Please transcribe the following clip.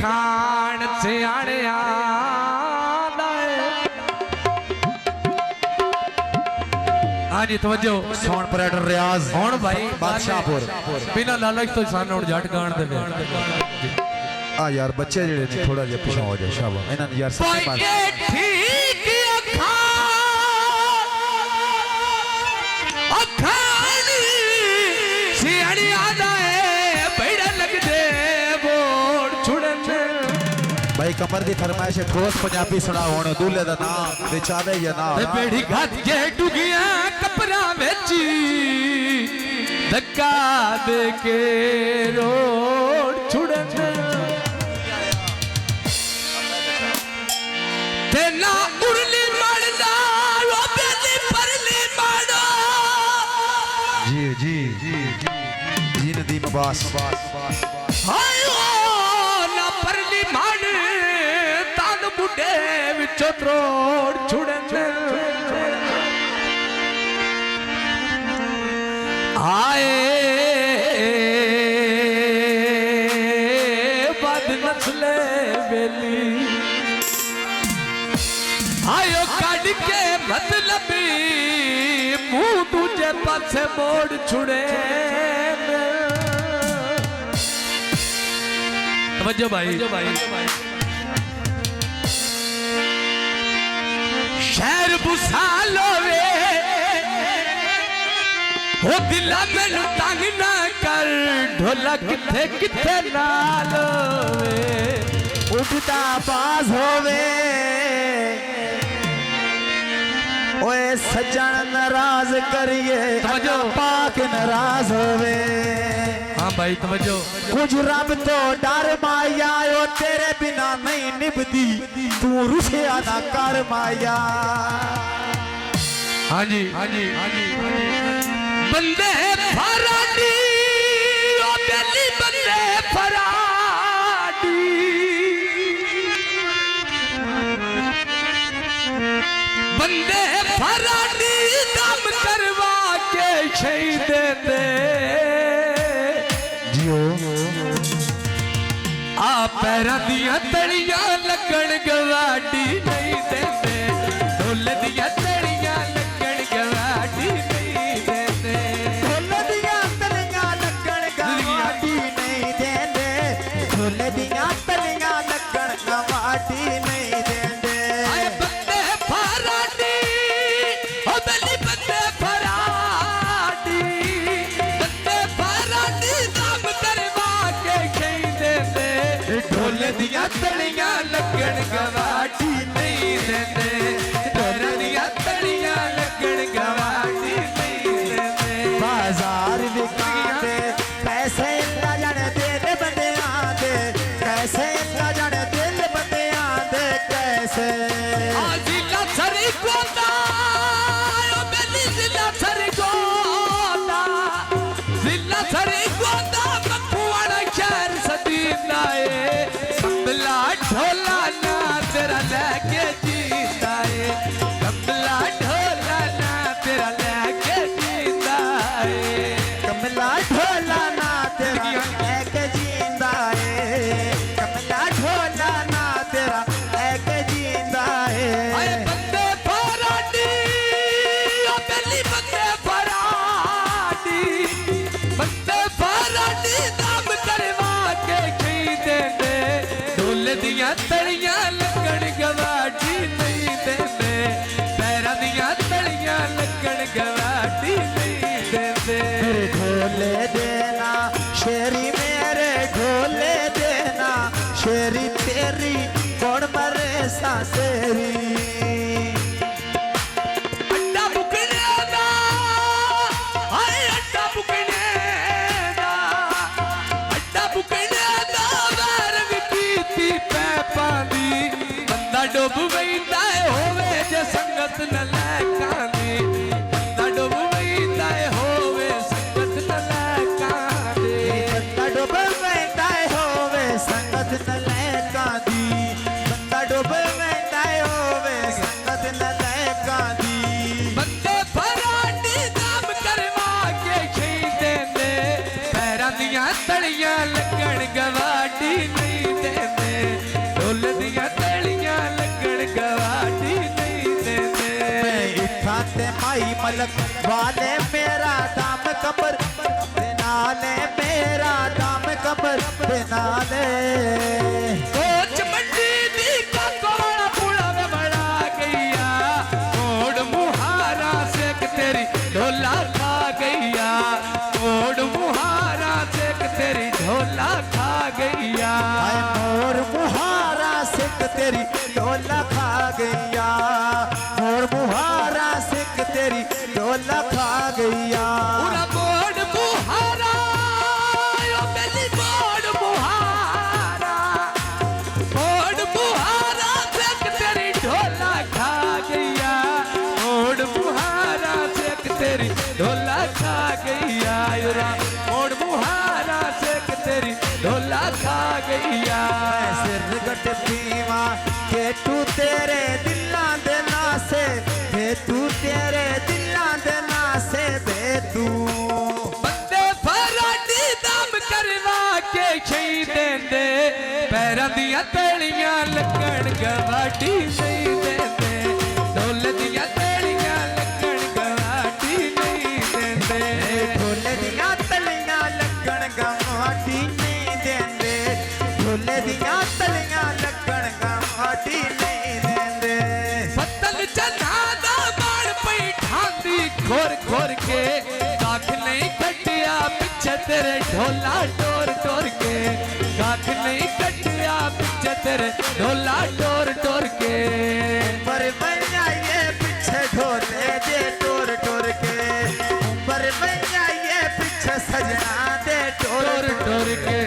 खान से आने हाँ जी तवज्जो साउंड ऑपरेटर रियाज कौन भाई बादशाहपुर बिना लालच तो सान और जट गान दे आ यार बच्चे जेड़े ने थोड़ा जिहा पीछे हो जाए शाबाश इन्हां ने यार सच्ची बात ठीक अखान से आने आदा है बैड़ा लग दे बोल छुड़न भाई कमर दी फरमाइश है ठोस पंजाबी सुना हुण दूल्हे दा नाम बेचावे या ना बेड़ी घात के डुगिया कपड़ा बेची धक्का दे के रोड छुड़न तेना उड़ली मड़दा ओ बेली परली माड़ो जी जी जी जी नदीम अब्बास हायो ना परली माड़ तान बुढ़े विचो त्रोड़ छुड़न आए बद नस्ले बेली आयो काट के मतलबी मुंह तुझे पासे मोड़ छुड़े तवज्जो भाई शहर बुसालो वे हो दिला मैनू तंग ना कर ढोला किथे किथे नाल वे उठता बाज होवे ओए सजन नाराज करिए तवज्जो पाक नाराज होवे हाँ भाई तवज्जो कुछ रब तो डर माया ओ तेरे बिना नहीं निभदी तू रुसिया ना कर माया हाँ जी बंदे फराडी ओ बेली बंदे फराडी बंदे फराडी दम करवा के शहीद दे जियो आ पैरा दिया तड़ियां लगन गवाडी नहीं देते ढोल दिया तड़ियां लगन गवाडी नहीं देते ढोल दिया तलियां लगन गवाटी नहीं देंदे ढोल दिया तलियां लगन गवाटी नहीं देंदे आए बंदे फराडी ओ बेली बंदे फराडी दम करवा के शहीद दे ढोल दिया तड़ियां लगन गवाडी नहीं देते ढोल दिया तड़ियां लगन गवाडी नहीं देते बाजार विकाते पैसे ला जाने दिल बंदे आंदे कैसे ला जाने दिल बंदे आंदे कैसे जिला सरी गोदा ओ बेली जिला सरी गोदा मखुआड़ा शहर सदीना है कमला ढोला ना तेरा लेके जीता है कमला ढोला ना तेरा लेके जीता है कमला ढोला ना तेरा एक जिंदा है कमला ढोला ना तेरा एक जिंदा आए है बंदे फराडी ओ बेली बंदे फराडी दम करवा के खीद दे ढोल दिया तड़ियां लगन गवाटी नहीं देते पैरा दिया तड़ियां लगन गवाटी नहीं देते ढोले देना शेरी मेरे ढोले देना शेरी तेरी कौन मरे सासेरी अड्डा बुकने दा हाय अड्डा बुकने दा वार विकीती पैपा दी बंदा डुब वैंदा होवे जे संगत न लैकां दी बंदा भाई मलक वाले मेरा दाम कबर दे नाले मेरा दाम कबर दे नाले कोच मंडी दी का कोड़ा पुड़ा में बड़ा गईया मोड़ मुहारा सेक तेरी ढोला खा गईया मोड़ मुहारा सेक तेरी ढोला खा गईया हाय मोर मुहारा सिख तेरी ढोला खा गईया मोर मुहारा सिख तेरी ढोला खा गईया पूरा मोड़ मुहारा यो मेरी मोड़ मुहारा सेक तेरी ढोला खा गईया मोड़ मुहारा सेक तेरी ढोला खा गईया युरा मोड़ मुहारा सेक तेरी ढोला खा गईया सिर गट पीवा के तू तेरे दिलां दे नासे वे तू तेरे दिलां दे नासे वे तू बंदे फराडी दम करवा के छई देंदे पैरां दियां तड़ियां लगण गवाटी नहीं देंदे ढोल दियां तड़ियां लगण गवाटी नहीं देंदे ढोले दियां तलियां लगण गवाटी नहीं देंदे ढोले दियां तलियां लगण गवाटी नहीं देंदे पत्तल चना दा बाण पई ठांदी खोर खोर के काख नहीं कटिया पिछे तेरे ढोला टोर टोर के काख नहीं कटिया पिछे तेरे ढोला टोर टोर के पर मैया ये पीछे ढोले दे टोर टोर के पर मैया ये पीछे सजना दे टोर टोर टोर के